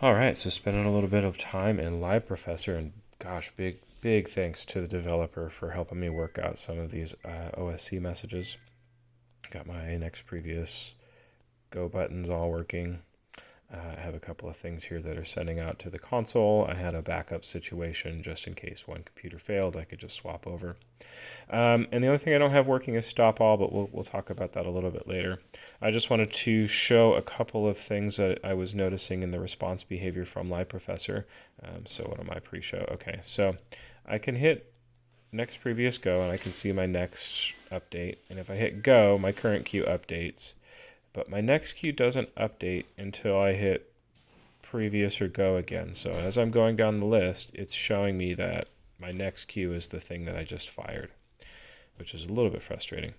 All right, so spending a little bit of time in LiveProfessor, and gosh, big thanks to the developer for helping me work out some of these OSC messages. Got my next previous go buttons all working. I have a couple of things here that are sending out to the console. I had a backup situation just in case one computer failed. I could just swap over. And the only thing I don't have working is stop all, but we'll talk about that a little bit later. I just wanted to show a couple of things that I was noticing in the response behavior from LiveProfessor. So what am I pre-show? Okay, so I can hit next previous go and I can see my next update. And if I hit go, my current queue updates. But my next queue doesn't update until I hit previous or go again. So as I'm going down the list, it's showing me that my next queue is the thing that I just fired, which is a little bit frustrating.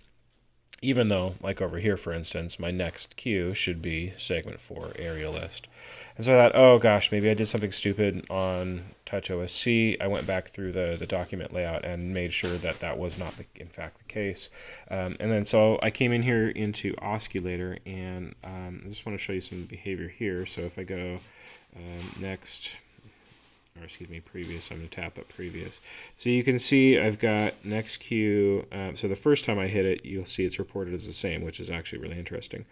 Even though, like over here, for instance, my next queue should be segment 4 area list. And so I thought, oh gosh, maybe I did something stupid on TouchOSC. I went back through the document layout and made sure that that was not, in fact, the case. And then so I came in here into Osculator, and I just want to show you some behavior here. So if I go next, or excuse me, previous, I'm going to tap up previous. So you can see I've got next queue. So the first time I hit it, you'll see it's reported as the same, which is actually really interesting.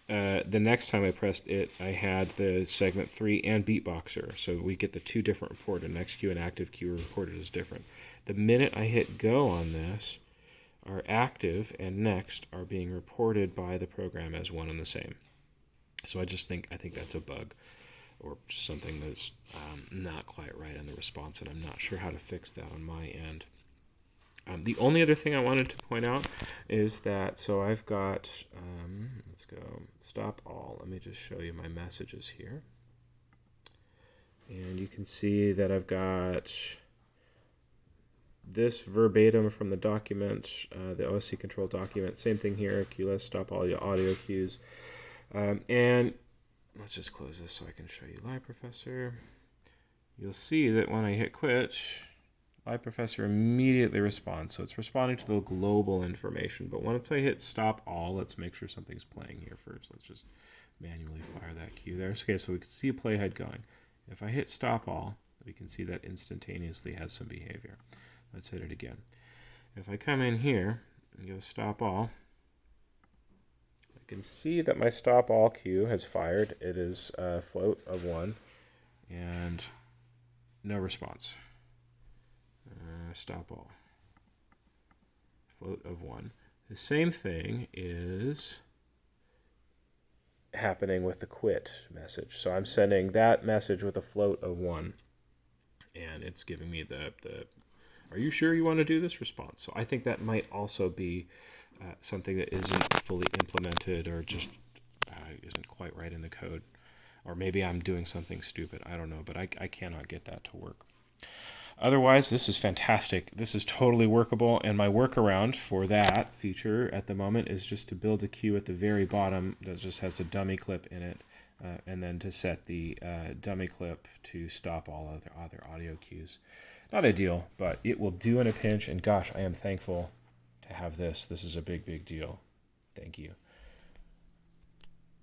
The next time I pressed it, I had the segment 3 and Beatboxer. So we get the two different reported. Next queue and active queue are reported as different. The minute I hit go on this, our active and next are being reported by the program as one and the same. So I think that's a bug, or just something that's not quite right in the response, and I'm not sure how to fix that on my end. The only other thing I wanted to point out is that, so I've got, let's go stop all. Let me just show you my messages here. And you can see that I've got this verbatim from the document, the OSC control document. Same thing here, QList, stop all your audio cues. And let's just close this so I can show you LiveProfessor. You'll see that when I hit quit, LiveProfessor immediately responds. So it's responding to the global information. But once I hit stop all, let's make sure something's playing here first. Let's just manually fire that cue there. Okay, so we can see a playhead going. If I hit stop all, we can see that instantaneously has some behavior. Let's hit it again. If I come in here and go stop all, I can see that my stop all queue has fired. It is a float of 1 and no response. Stop all. Float of 1. The same thing is happening with the quit message. So I'm sending that message with a float of 1, and it's giving me the are you sure you want to do this response? So I think that might also be something that isn't fully implemented, or just isn't quite right in the code. Or maybe I'm doing something stupid. I don't know, but I cannot get that to work. Otherwise, this is fantastic. This is totally workable, and my workaround for that feature at the moment is just to build a queue at the very bottom that just has a dummy clip in it, and then to set the dummy clip to stop all other audio cues. Not ideal, but it will do in a pinch, and gosh, I am thankful to have this. This is a big deal. Thank you.